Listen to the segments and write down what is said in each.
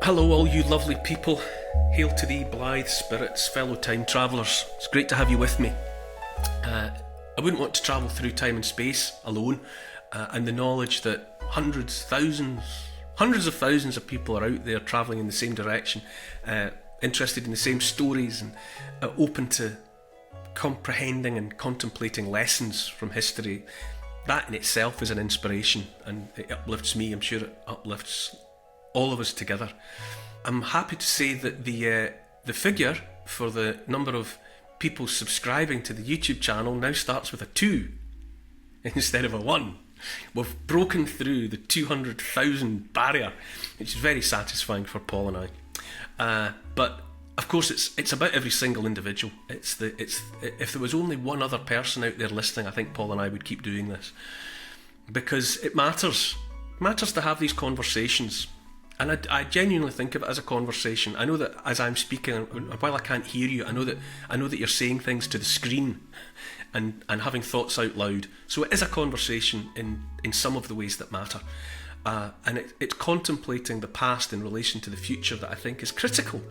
Hello all you lovely people. Hail to thee, blithe spirits, fellow time travellers. It's great to have you with me. I wouldn't want to travel through time and space alone, and the knowledge that hundreds of thousands of people are out there travelling in the same direction, interested in the same stories and open to comprehending and contemplating lessons from history. That in itself is an inspiration, and it uplifts me. I'm sure it uplifts all of us together. I'm happy to say that the figure for the number of people subscribing to the YouTube channel now starts with a 2 instead of a 1. We've broken through the 200,000 barrier, which is very satisfying for Paul and I. But of course, it's about every single individual. If there was only one other person out there listening, I think Paul and I would keep doing this, because it matters. It matters to have these conversations. And I genuinely think of it as a conversation. I know that as I'm speaking, while I can't hear you, I know that you're saying things to the screen and having thoughts out loud. So it is a conversation in some of the ways that matter. And it's contemplating the past in relation to the future that I think is critical.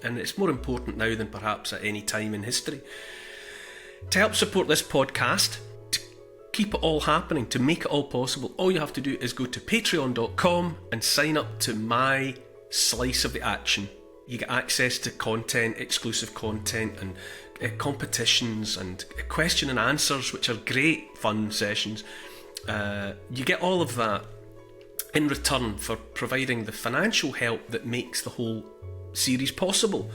And it's more important now than perhaps at any time in history. To help support this podcast, keep it all happening, to make it all possible, all you have to do is go to patreon.com and sign up to my slice of the action. You get access to content, exclusive content, and competitions and question and answers, which are great fun sessions. You get all of that in return for providing the financial help that makes the whole series possible,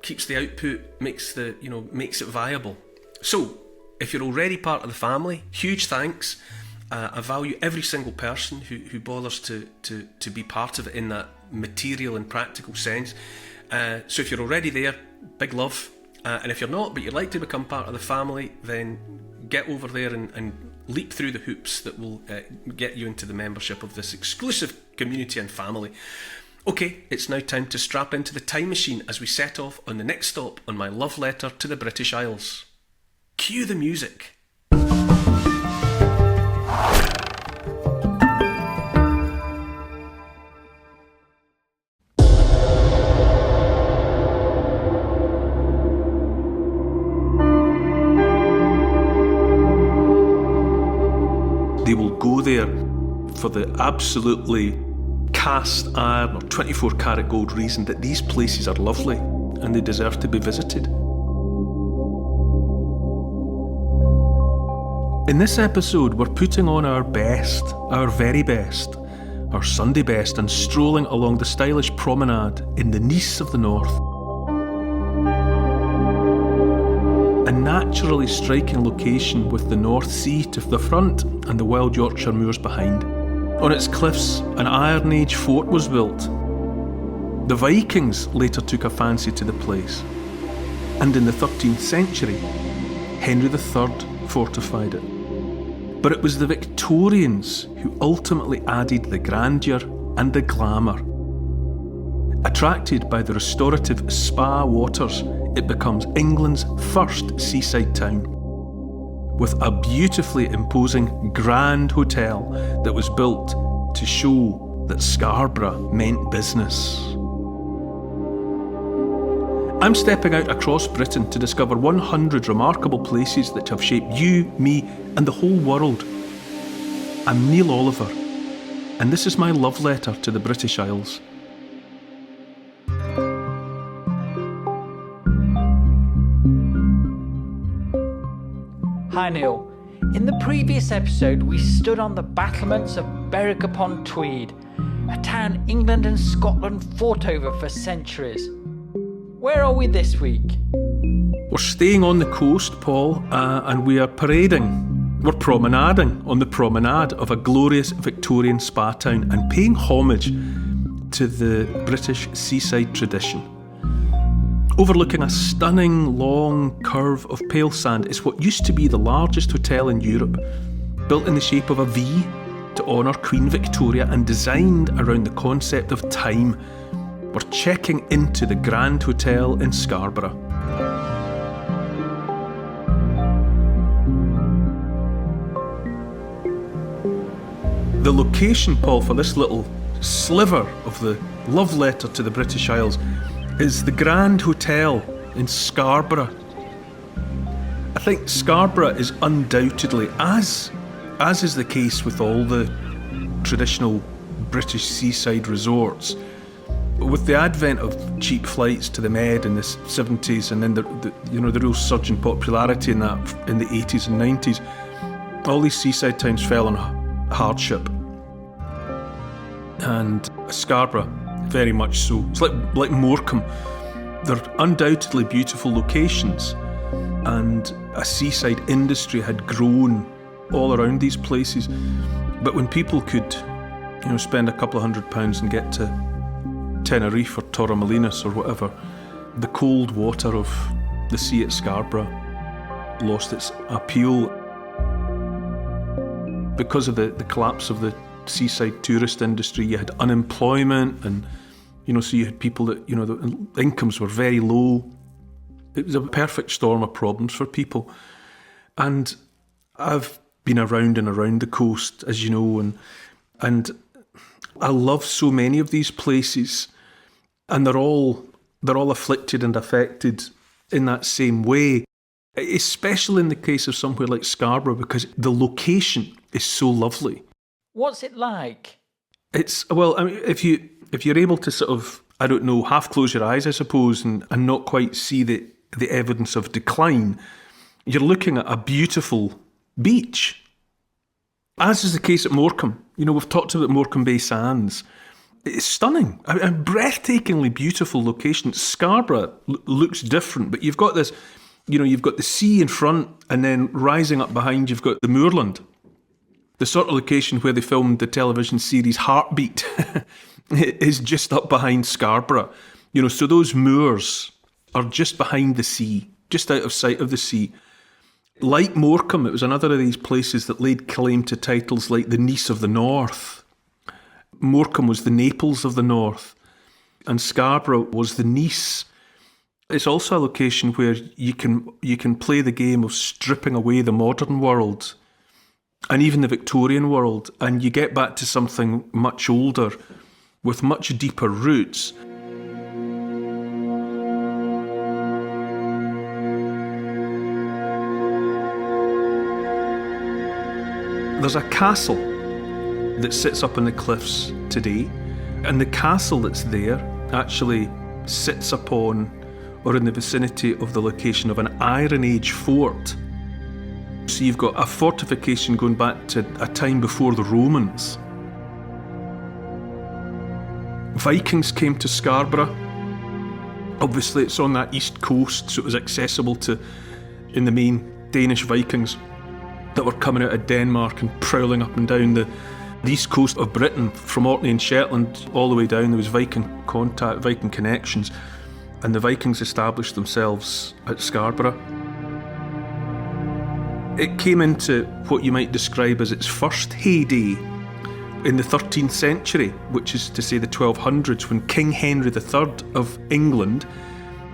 keeps the output, makes it viable. So if you're already part of the family, huge thanks. I value every single person who bothers to be part of it in that material and practical sense. So if you're already there, big love. And if you're not, but you'd like to become part of the family, then get over there and leap through the hoops that will get you into the membership of this exclusive community and family. Okay, it's now time to strap into the time machine as we set off on the next stop on my love letter to the British Isles. Cue the music. They will go there for the absolutely cast iron or 24 karat gold reason that these places are lovely and they deserve to be visited. In this episode, we're putting on our best, our very best, our Sunday best, and strolling along the stylish promenade in the Nice of the North. A naturally striking location with the North Sea to the front and the wild Yorkshire moors behind. On its cliffs, an Iron Age fort was built. The Vikings later took a fancy to the place, and in the 13th century, Henry III fortified it. But it was the Victorians who ultimately added the grandeur and the glamour. Attracted by the restorative spa waters, it becomes England's first seaside town, with a beautifully imposing grand hotel that was built to show that Scarborough meant business. I'm stepping out across Britain to discover 100 remarkable places that have shaped you, me, and the whole world. I'm Neil Oliver, and this is my love letter to the British Isles. Hi Neil. In the previous episode, we stood on the battlements of Berwick-upon-Tweed, a town England and Scotland fought over for centuries. Where are we this week? We're staying on the coast, Paul, and we are parading. We're promenading on the promenade of a glorious Victorian spa town and paying homage to the British seaside tradition. Overlooking a stunning long curve of pale sand is what used to be the largest hotel in Europe, built in the shape of a V to honour Queen Victoria and designed around the concept of time. We're checking into the Grand Hotel in Scarborough. The location, Paul, for this little sliver of the love letter to the British Isles is the Grand Hotel in Scarborough. I think Scarborough is undoubtedly, as is the case with all the traditional British seaside resorts, with the advent of cheap flights to the Med in the 70s, and then the real surge in popularity in that in the 80s and 90s, all these seaside towns fell on hardship. And Scarborough, very much so. It's like Morecambe. They're undoubtedly beautiful locations, and a seaside industry had grown all around these places. But when people could, spend a couple of £100 and get to Tenerife or Torremolinos or whatever, the cold water of the sea at Scarborough lost its appeal because of the collapse of the seaside tourist industry. You had unemployment, and so you had people that the incomes were very low. It was a perfect storm of problems for people. And I've been around and around the coast, as you know, and I love so many of these places, and they're all afflicted and affected in that same way, especially in the case of somewhere like Scarborough, because the location is so lovely. What's it like? It's, well, I mean, if you're able to sort of, I don't know, half close your eyes, I suppose, and not quite see the evidence of decline, you're looking at a beautiful beach. As is the case at Morecambe. We've talked about Morecambe Bay Sands. It's stunning. A breathtakingly beautiful location. Scarborough looks different, but you've got this, you've got the sea in front, and then rising up behind you've got the moorland. The sort of location where they filmed the television series Heartbeat is just up behind Scarborough. So those moors are just behind the sea, just out of sight of the sea. Like Morecambe, it was another of these places that laid claim to titles like the Nice of the North. Morecambe was the Naples of the North, and Scarborough was the Nice. It's also a location where you can play the game of stripping away the modern world and even the Victorian world, and you get back to something much older with much deeper roots. There's a castle that sits up in the cliffs today, and the castle that's there actually sits upon or in the vicinity of the location of an Iron Age fort. So you've got a fortification going back to a time before the Romans. Vikings came to Scarborough. Obviously it's on that east coast, so it was accessible to, in the main, Danish Vikings that were coming out of Denmark and prowling up and down the east coast of Britain, from Orkney and Shetland all the way down. There was Viking contact, Viking connections, and the Vikings established themselves at Scarborough. It came into what you might describe as its first heyday in the 13th century, which is to say the 1200s, when King Henry III of England,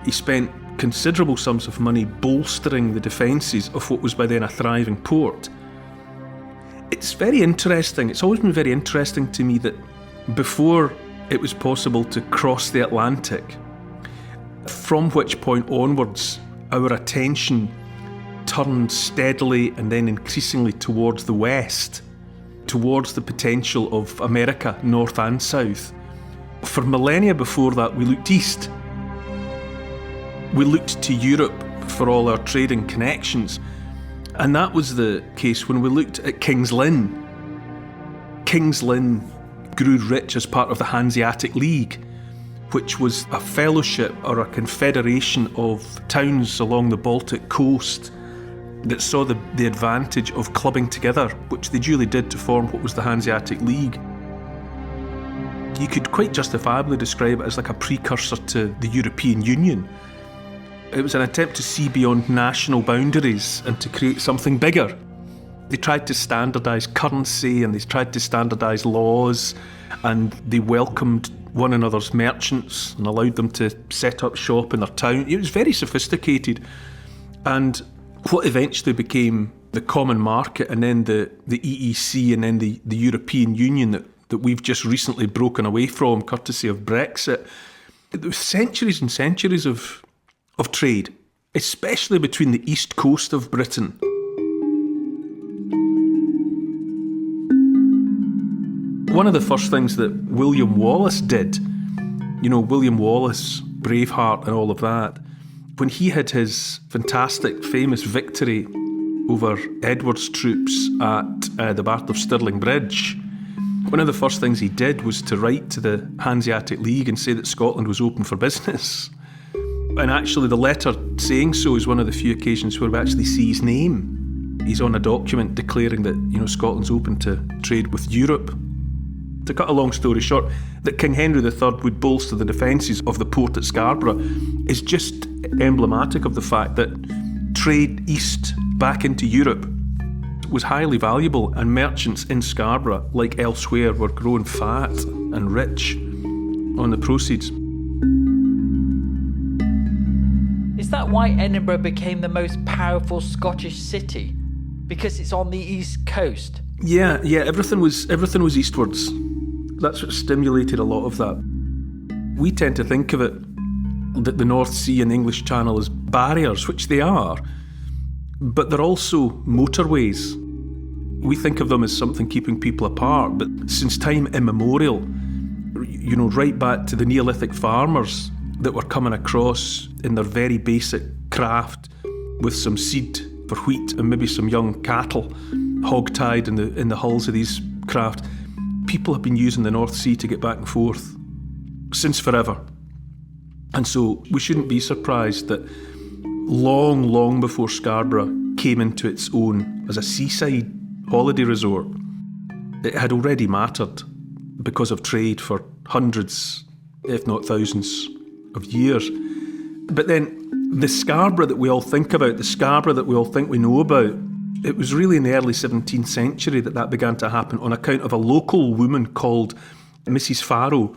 he spent considerable sums of money bolstering the defences of what was by then a thriving port. It's very interesting, it's always been very interesting to me that before it was possible to cross the Atlantic, from which point onwards our attention turned steadily and then increasingly towards the west, towards the potential of America, north and south. For millennia before that, we looked east. We looked to Europe for all our trading connections, and that was the case when we looked at King's Lynn. King's Lynn grew rich as part of the Hanseatic League, which was a fellowship or a confederation of towns along the Baltic coast that saw the advantage of clubbing together, which they duly did to form what was the Hanseatic League. You could quite justifiably describe it as like a precursor to the European Union. It was an attempt to see beyond national boundaries and to create something bigger. They tried to standardise currency and they tried to standardise laws, and they welcomed one another's merchants and allowed them to set up shop in their town. It was very sophisticated. And what eventually became the common market and then the EEC and then the European Union that that we've just recently broken away from, courtesy of Brexit. There was centuries and centuries of trade, especially between the east coast of Britain. One of the first things that William Wallace did, William Wallace, Braveheart and all of that, when he had his fantastic, famous victory over Edward's troops at the Battle of Stirling Bridge, one of the first things he did was to write to the Hanseatic League and say that Scotland was open for business. And actually the letter saying so is one of the few occasions where we actually see his name. He's on a document declaring that, Scotland's open to trade with Europe. To cut a long story short, that King Henry III would bolster the defences of the port at Scarborough is just emblematic of the fact that trade east back into Europe was highly valuable, and merchants in Scarborough, like elsewhere, were growing fat and rich on the proceeds. Is that why Edinburgh became the most powerful Scottish city? Because it's on the east coast? Yeah, everything was eastwards. That's what stimulated a lot of that. We tend to think of it, that the North Sea and the English Channel, as barriers, which they are, but they're also motorways. We think of them as something keeping people apart, but since time immemorial, right back to the Neolithic farmers that were coming across in their very basic craft with some seed for wheat and maybe some young cattle hog-tied in the hulls of these craft, people have been using the North Sea to get back and forth since forever. And so we shouldn't be surprised that long before Scarborough came into its own as a seaside holiday resort, it had already mattered because of trade for hundreds, if not thousands, of years. But then the Scarborough that we all think about, the Scarborough that we all think we know about, it was really in the early 17th century that began to happen on account of a local woman called Mrs. Farrow.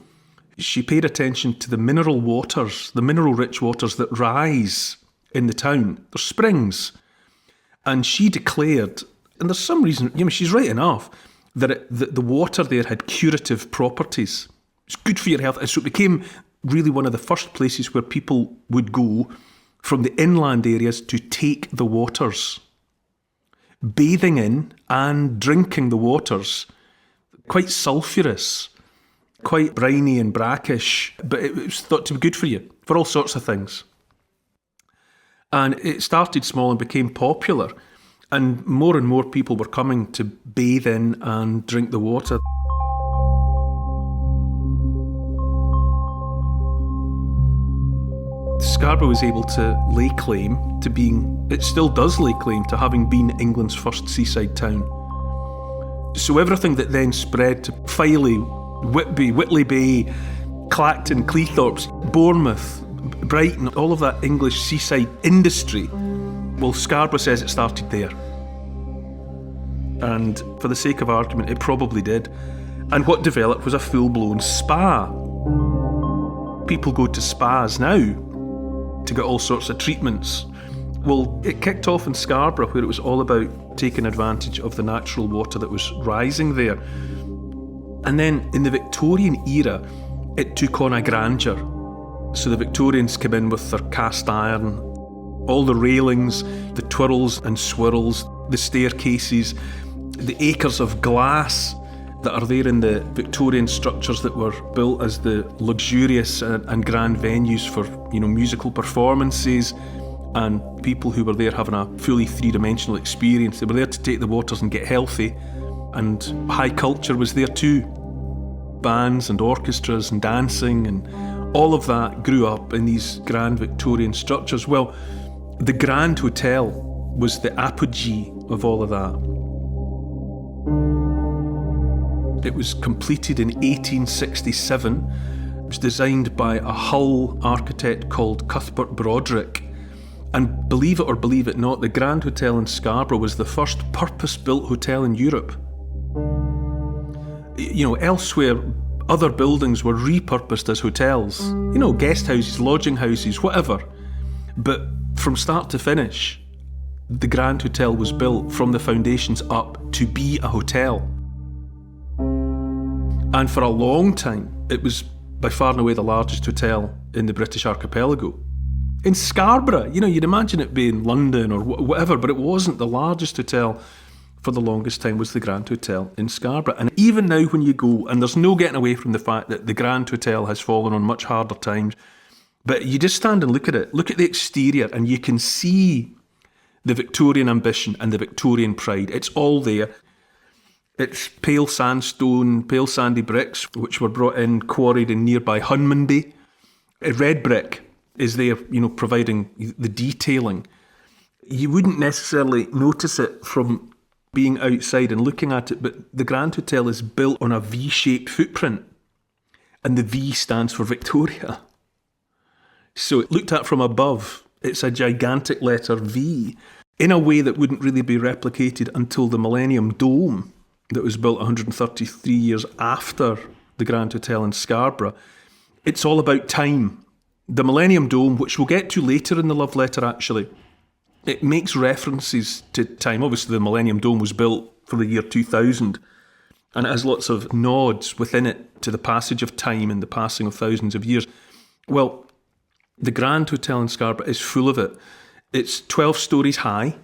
She paid attention to the mineral waters, the mineral-rich waters that rise in the town. They're springs. And she declared, and there's some reason, she's right enough, that the water there had curative properties. It's good for your health. And so it became really one of the first places where people would go from the inland areas to take the waters. Bathing in and drinking the waters, quite sulphurous, quite briny and brackish, but it was thought to be good for you, for all sorts of things. And it started small and became popular, and more people were coming to bathe in and drink the water. Scarborough was able to lay claim to being, it still does lay claim to having been England's first seaside town. So everything that then spread to Filey, Whitby, Whitley Bay, Clacton, Cleethorpes, Bournemouth, Brighton, all of that English seaside industry, well, Scarborough says it started there. And for the sake of argument, it probably did. And what developed was a full-blown spa. People go to spas now to get all sorts of treatments. Well, it kicked off in Scarborough, where it was all about taking advantage of the natural water that was rising there. And then in the Victorian era, it took on a grandeur. So the Victorians came in with their cast iron, all the railings, the twirls and swirls, the staircases, the acres of glass that are there in the Victorian structures that were built as the luxurious and grand venues for, musical performances and people who were there having a fully three-dimensional experience. They were there to take the waters and get healthy, and high culture was there too. Bands and orchestras and dancing and all of that grew up in these grand Victorian structures. Well, the Grand Hotel was the apogee of all of that. It was completed in 1867. It was designed by a Hull architect called Cuthbert Broderick. And believe it or believe it not, the Grand Hotel in Scarborough was the first purpose-built hotel in Europe. Elsewhere, other buildings were repurposed as hotels. Guest houses, lodging houses, whatever. But from start to finish, the Grand Hotel was built from the foundations up to be a hotel. And for a long time, it was by far and away the largest hotel in the British archipelago. In Scarborough, you'd imagine it being London or whatever, but it wasn't. The largest hotel for the longest time was the Grand Hotel in Scarborough. And even now when you go, and there's no getting away from the fact that the Grand Hotel has fallen on much harder times, but you just stand and look at it, look at the exterior, and you can see the Victorian ambition and the Victorian pride. It's all there. It's pale sandstone, pale sandy bricks, which were brought in, quarried in nearby Hunmanby. A red brick is there, providing the detailing. You wouldn't necessarily notice it from being outside and looking at it, but the Grand Hotel is built on a V-shaped footprint, and the V stands for Victoria. So looked at from above, it's a gigantic letter V, in a way that wouldn't really be replicated until the Millennium Dome, that was built 133 years after the Grand Hotel in Scarborough. It's all about time. The Millennium Dome, which we'll get to later in the love letter actually, it makes references to time. Obviously the Millennium Dome was built for the year 2000, and it has lots of nods within it to the passage of time and the passing of thousands of years. Well, the Grand Hotel in Scarborough is full of it. It's 12 stories high,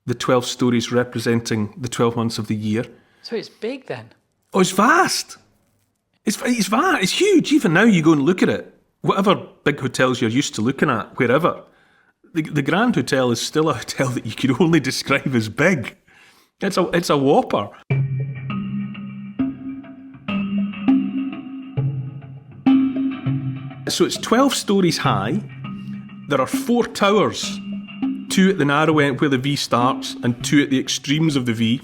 the 12 stories representing the 12 months of the year. So it's big then? Oh, it's vast. It's vast. It's huge. Even now you go and look at it. Whatever big hotels you're used to looking at, wherever, the Grand Hotel is still a hotel that you could only describe as big. It's a whopper. So it's 12 stories high. There are 4 towers, 2 at the narrow end where the V starts and 2 at the extremes of the V.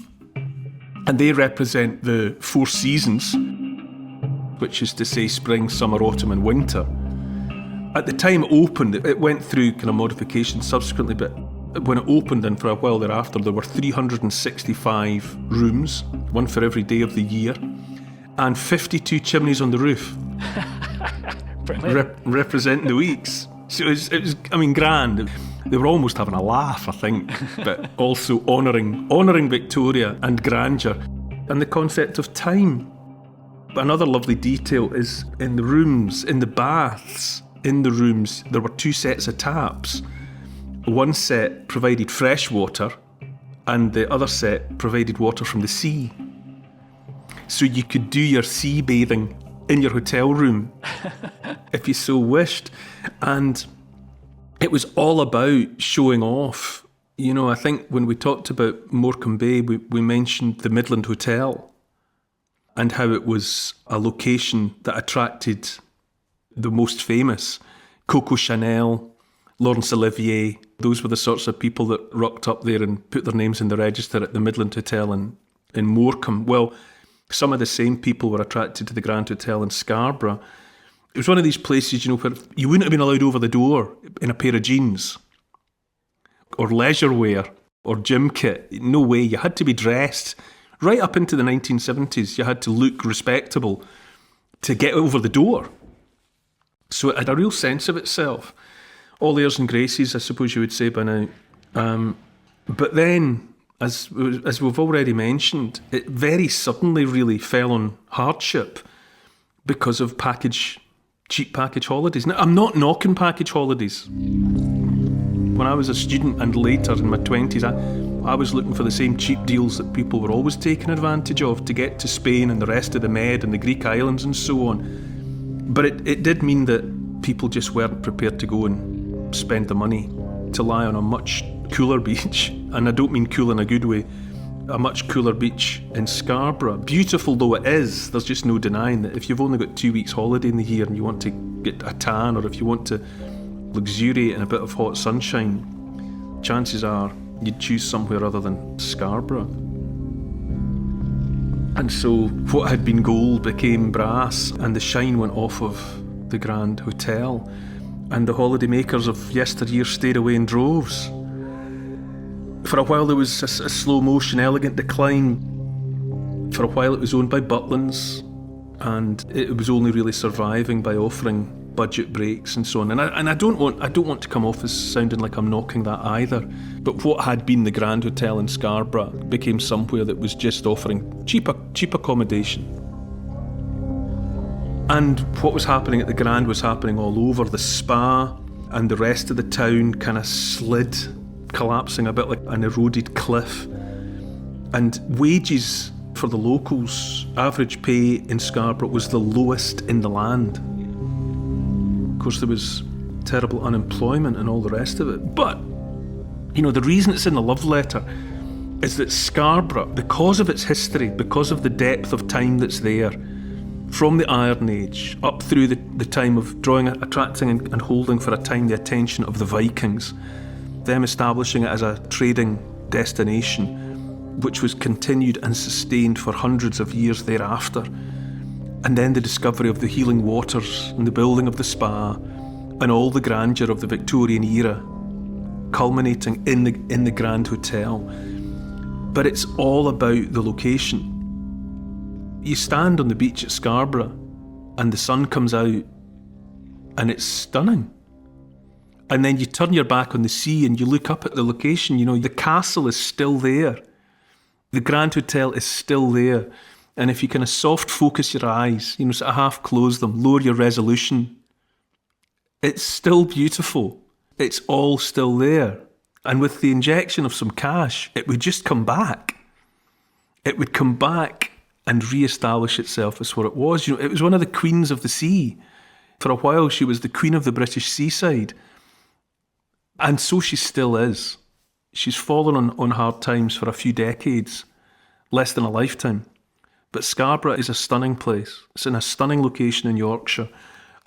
And they represent the 4 seasons, which is to say spring, summer, autumn and winter. At the time it opened, it went through kind of modifications subsequently, but when it opened and for a while thereafter, there were 365 rooms, one for every day of the year, and 52 chimneys on the roof. Representing the weeks. So it was grand. They were almost having a laugh, I think, but also honouring Victoria and grandeur and the concept of time. Another lovely detail is in the rooms, in the baths, in the rooms, there were 2 sets of taps. One set provided fresh water and the other set provided water from the sea. So you could do your sea bathing in your hotel room if you so wished. And it was all about showing off. I think when we talked about Morecambe Bay, we mentioned the Midland Hotel and how it was a location that attracted the most famous. Coco Chanel, Laurence Olivier, those were the sorts of people that rocked up there and put their names in the register at the Midland Hotel in Morecambe. Well, some of the same people were attracted to the Grand Hotel in Scarborough. It was one of these places, where you wouldn't have been allowed over the door in a pair of jeans or leisure wear or gym kit. No way. You had to be dressed. Right up into the 1970s, you had to look respectable to get over the door. So it had a real sense of itself. All airs and graces, I suppose you would say by now. But then, as we've already mentioned, it very suddenly really fell on hardship because of cheap package holidays. Now, I'm not knocking package holidays. When I was a student and later in my 20s, I was looking for the same cheap deals that people were always taking advantage of to get to Spain and the rest of the Med and the Greek islands and so on. But it did mean that people just weren't prepared to go and spend the money to lie on a much cooler beach. And I don't mean cool in a good way. A much cooler beach in Scarborough. Beautiful though it is, there's just no denying that if you've only got 2 weeks holiday in the year and you want to get a tan, or if you want to luxuriate in a bit of hot sunshine, chances are you'd choose somewhere other than Scarborough. And so what had been gold became brass, and the shine went off of the Grand Hotel, and the holiday makers of yesteryear stayed away in droves. For a while there was a slow motion, elegant decline. For a while it was owned by Butlins, and it was only really surviving by offering budget breaks and so on. And I don't want to come off as sounding like I'm knocking that either. But what had been the Grand Hotel in Scarborough became somewhere that was just offering cheap accommodation. And what was happening at the Grand was happening all over. The spa and the rest of the town kind of slid, collapsing a bit like an eroded cliff. And wages for the locals, average pay in Scarborough was the lowest in the land. Of course, there was terrible unemployment and all the rest of it. But, you know, the reason it's in the love letter is that Scarborough, because of its history, because of the depth of time that's there, from the Iron Age up through the time of drawing, attracting and holding for a time the attention of the Vikings, them establishing it as a trading destination, which was continued and sustained for hundreds of years thereafter. And then the discovery of the healing waters and the building of the spa and all the grandeur of the Victorian era, culminating in the Grand Hotel. But it's all about the location. You stand on the beach at Scarborough and the sun comes out and it's stunning. And then you turn your back on the sea and you look up at the location, you know, the castle is still there. The Grand Hotel is still there. And if you kind of soft focus your eyes, you know, sort of half close them, lower your resolution, it's still beautiful. It's all still there. And with the injection of some cash, it would just come back. It would come back and re-establish itself as what it was. You know, it was one of the queens of the sea. For a while, she was the queen of the British seaside. And so she still is. She's fallen on hard times for a few decades, less than a lifetime. But Scarborough is a stunning place. It's in a stunning location in Yorkshire.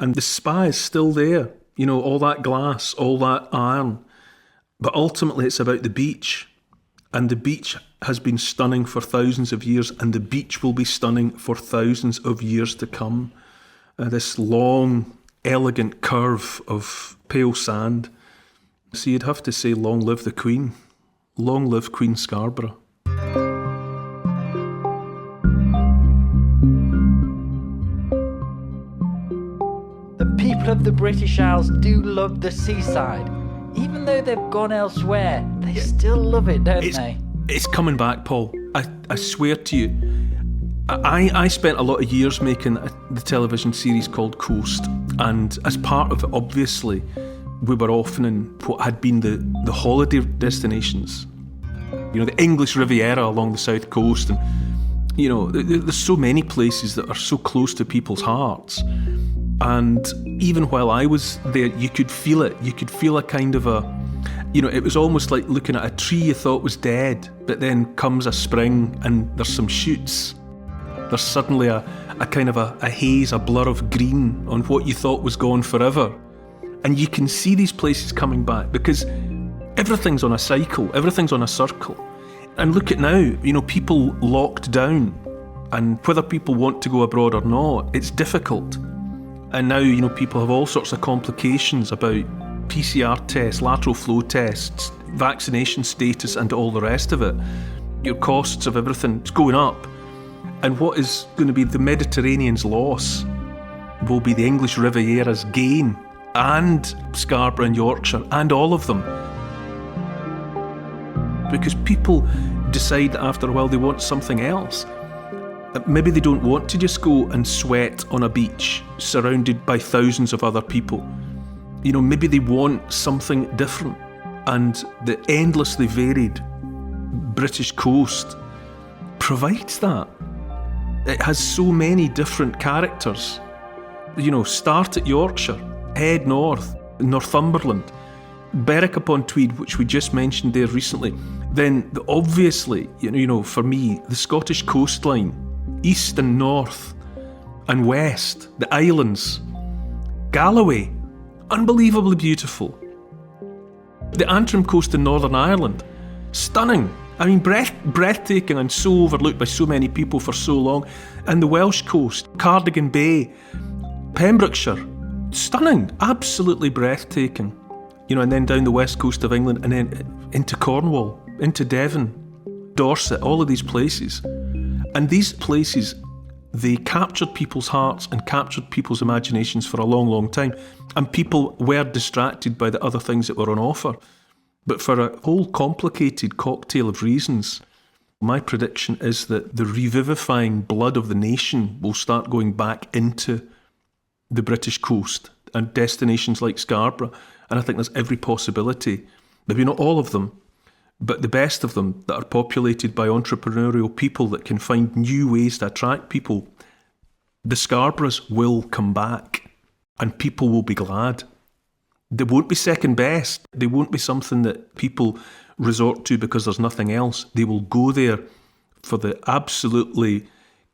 And the spa is still there. You know, all that glass, all that iron. But ultimately, it's about the beach. And the beach has been stunning for thousands of years, and the beach will be stunning for thousands of years to come. This long, elegant curve of pale sand. So you'd have to say, long live the Queen. Long live Queen Scarborough. The people of the British Isles do love the seaside. Even though they've gone elsewhere, they still love it, don't they? It's coming back, Paul. I swear to you. I spent a lot of years making the television series called Coast, and as part of it, obviously, we were often in what had been the holiday destinations. You know, the English Riviera along the south coast, and you know, there's so many places that are so close to people's hearts. And even while I was there, you could feel it. You could feel a kind of you know, it was almost like looking at a tree you thought was dead, but then comes a spring and there's some shoots. There's suddenly a kind of a haze, a blur of green on what you thought was gone forever. And you can see these places coming back because everything's on a cycle, everything's on a circle. And look at now, you know, people locked down, and whether people want to go abroad or not, it's difficult. And now, you know, people have all sorts of complications about PCR tests, lateral flow tests, vaccination status and all the rest of it. Your costs of everything's going up. And what is going to be the Mediterranean's loss will be the English Riviera's gain, and Scarborough and Yorkshire and all of them. Because people decide that after a while they want something else. Maybe they don't want to just go and sweat on a beach surrounded by thousands of other people. You know, maybe they want something different. And the endlessly varied British coast provides that. It has so many different characters. You know, start at Yorkshire, head north, Northumberland, Berwick-upon-Tweed, which we just mentioned there recently. Then, obviously, you know, for me, the Scottish coastline, east and north and west, the islands, Galloway, unbelievably beautiful. The Antrim coast in Northern Ireland, stunning. I mean, breathtaking and so overlooked by so many people for so long. And the Welsh coast, Cardigan Bay, Pembrokeshire, stunning, absolutely breathtaking. You know, and then down the west coast of England and then into Cornwall, into Devon, Dorset, all of these places. And these places, they captured people's hearts and captured people's imaginations for a long, long time. And people were distracted by the other things that were on offer. But for a whole complicated cocktail of reasons, my prediction is that the revivifying blood of the nation will start going back into the British coast and destinations like Scarborough. And I think there's every possibility, maybe not all of them, but the best of them that are populated by entrepreneurial people that can find new ways to attract people. The Scarboroughs will come back and people will be glad. They won't be second best. They won't be something that people resort to because there's nothing else. They will go there for the absolutely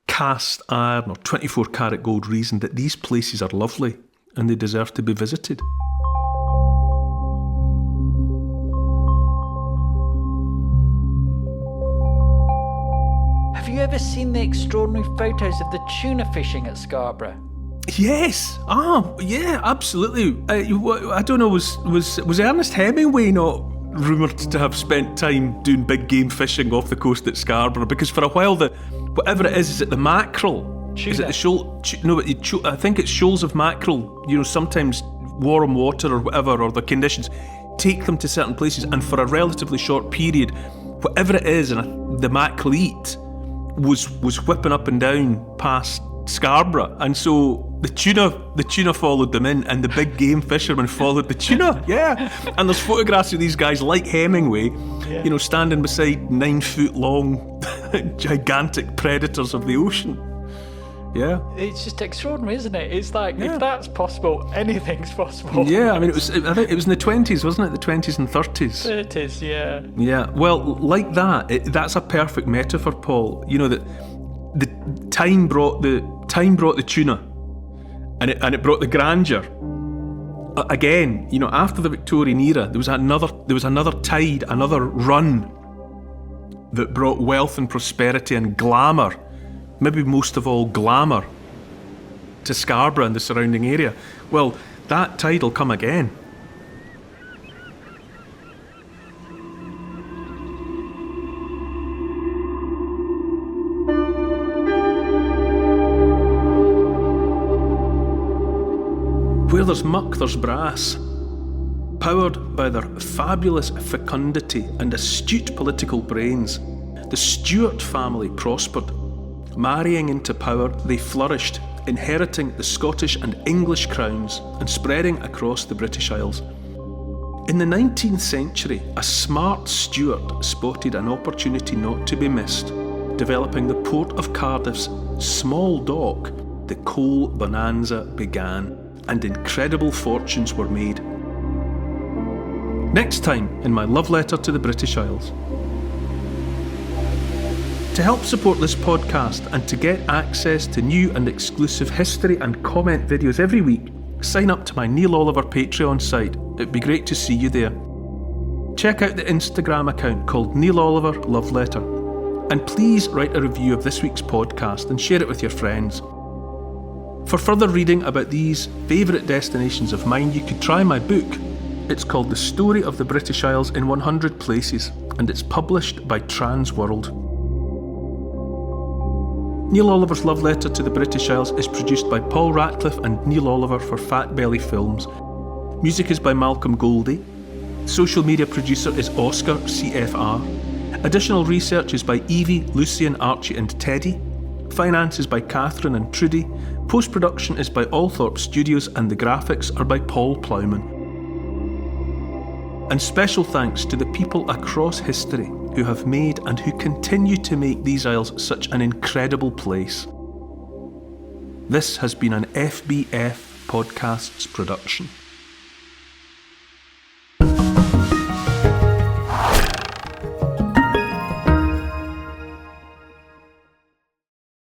cast iron or 24 karat gold reason that these places are lovely and they deserve to be visited. Have you ever seen the extraordinary photos of the tuna fishing at Scarborough? Yes. Yeah, absolutely. I don't know, was Ernest Hemingway not rumoured to have spent time doing big game fishing off the coast at Scarborough? Because for a while, whatever it is it the mackerel? Tuna. Is it the shoal? I think it's shoals of mackerel. You know, sometimes warm water or whatever, or the conditions take them to certain places, and for a relatively short period, whatever it is, and the mackerel eat was whipping up and down past Scarborough, and so the tuna followed them in, and the big game fishermen followed the tuna. Yeah, and there's photographs of these guys like Hemingway, you know, standing beside 9 foot long, gigantic predators of the ocean. Yeah, it's just extraordinary, isn't it? It's like, if that's possible, anything's possible. Yeah, I mean, I think it was in the 20s, wasn't it? The 20s and 30s. It is, yeah. Yeah, well, like that, that's a perfect metaphor, Paul. You know, that the time brought the tuna, and it brought the grandeur. Again, you know, after the Victorian era, there was another tide, another run that brought wealth and prosperity and glamour. Maybe most of all, glamour to Scarborough and the surrounding area. Well, that tide will come again. Where there's muck, there's brass. Powered by their fabulous fecundity and astute political brains, the Stuart family prospered. Marrying into power, they flourished, inheriting the Scottish and English crowns and spreading across the British Isles. In the 19th century, a smart Stuart spotted an opportunity not to be missed, developing the port of Cardiff's small dock. The coal bonanza began, and incredible fortunes were made. Next time in my love letter to the British Isles. To help support this podcast and to get access to new and exclusive history and comment videos every week, sign up to my Neil Oliver Patreon site. It'd be great to see you there. Check out the Instagram account called Neil Oliver Love Letter. And please write a review of this week's podcast and share it with your friends. For further reading about these favourite destinations of mine, you could try my book. It's called The Story of the British Isles in 100 Places, and it's published by Transworld. Neil Oliver's Love Letter to the British Isles is produced by Paul Ratcliffe and Neil Oliver for Fat Belly Films. Music is by Malcolm Goldie. Social media producer is Oscar CFR. Additional research is by Evie, Lucian, Archie and Teddy. Finance is by Catherine and Trudy. Post-production is by Althorpe Studios and the graphics are by Paul Plowman. And special thanks to the people across history who have made and who continue to make these isles such an incredible place. This has been an FBF Podcasts production.